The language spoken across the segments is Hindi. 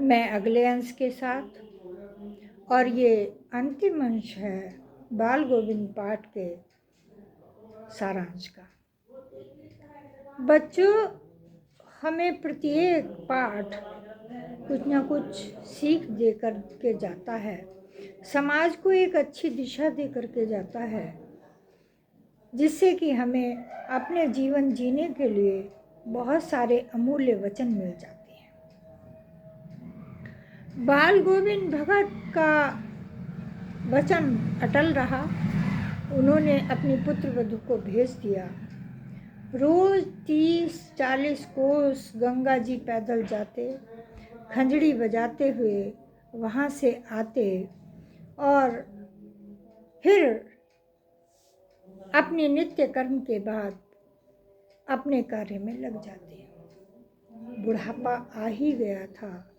मैं अगले अंश के साथ, और ये अंतिम अंश है बाल गोविंद पाठ के सारांश का। बच्चों, हमें प्रत्येक पाठ कुछ ना कुछ सीख दे कर के जाता है, समाज को एक अच्छी दिशा दे कर के जाता है, जिससे कि हमें अपने जीवन जीने के लिए बहुत सारे अमूल्य वचन मिल जाते हैं। बाल गोविंद भगत का वचन अटल रहा। उन्होंने अपनी पुत्र वधू को भेज दिया। रोज 30-40 कोस गंगा जी पैदल जाते, खंजड़ी बजाते हुए वहाँ से आते और फिर अपने नित्य कर्म के बाद अपने कार्य में लग जाते। बुढ़ापा आ ही गया था।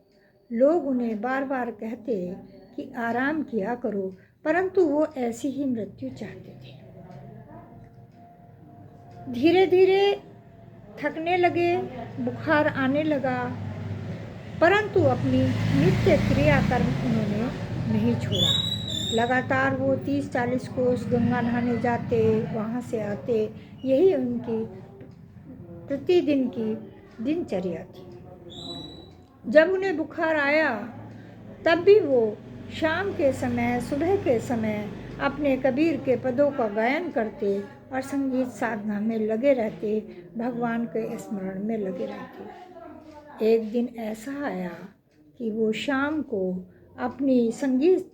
लोग उन्हें बार बार कहते कि आराम किया करो, परंतु वो ऐसी ही मृत्यु चाहते थे। धीरे धीरे थकने लगे, बुखार आने लगा, परंतु अपनी नित्य क्रियाकर्म उन्होंने नहीं छोड़ा। लगातार वो 30-40 कोस गंगा नहाने जाते, वहाँ से आते, यही उनकी प्रतिदिन की दिनचर्या थी। जब उन्हें बुखार आया तब भी वो शाम के समय, सुबह के समय अपने कबीर के पदों का गायन करते और संगीत साधना में लगे रहते, भगवान के स्मरण में लगे रहते। एक दिन ऐसा आया कि वो शाम को अपनी संगीत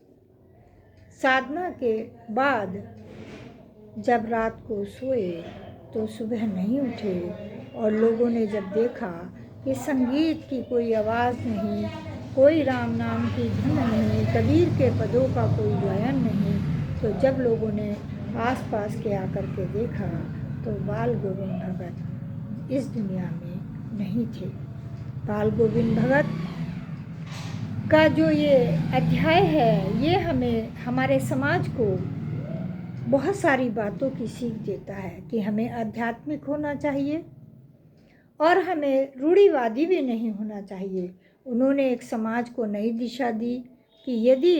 साधना के बाद जब रात को सोए तो सुबह नहीं उठे, और लोगों ने जब देखा कि संगीत की कोई आवाज़ नहीं, कोई राम नाम की धुन नहीं, कबीर के पदों का कोई गायन नहीं, तो जब लोगों ने आसपास के आकर के देखा तो बाल गोविंद भगत इस दुनिया में नहीं थे। बाल गोविंद भगत का जो ये अध्याय है, ये हमें, हमारे समाज को बहुत सारी बातों की सीख देता है कि हमें आध्यात्मिक होना चाहिए और हमें रूढ़िवादी भी नहीं होना चाहिए। उन्होंने एक समाज को नई दिशा दी कि यदि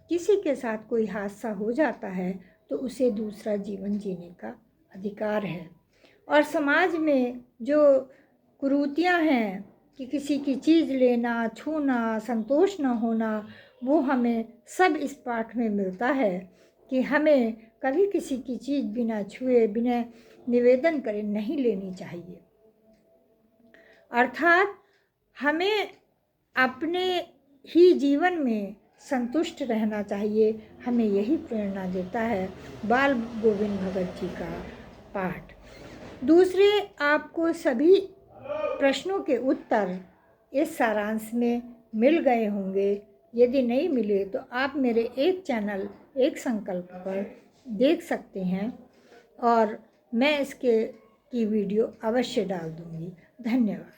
किसी के साथ कोई हादसा हो जाता है तो उसे दूसरा जीवन जीने का अधिकार है। और समाज में जो कुरीतियाँ हैं कि किसी की चीज़ लेना, छूना, संतोष न होना, वो हमें सब इस पाठ में मिलता है कि हमें कभी किसी की चीज़ बिना छुए, बिना निवेदन करे नहीं लेनी चाहिए। अर्थात हमें अपने ही जीवन में संतुष्ट रहना चाहिए। हमें यही प्रेरणा देता है बाल गोविंद भगत जी का पाठ। दूसरे, आपको सभी प्रश्नों के उत्तर इस सारांश में मिल गए होंगे। यदि नहीं मिले तो आप मेरे एक चैनल एक संकल्प पर देख सकते हैं, और मैं इसके की वीडियो अवश्य डाल दूँगी। धन्यवाद।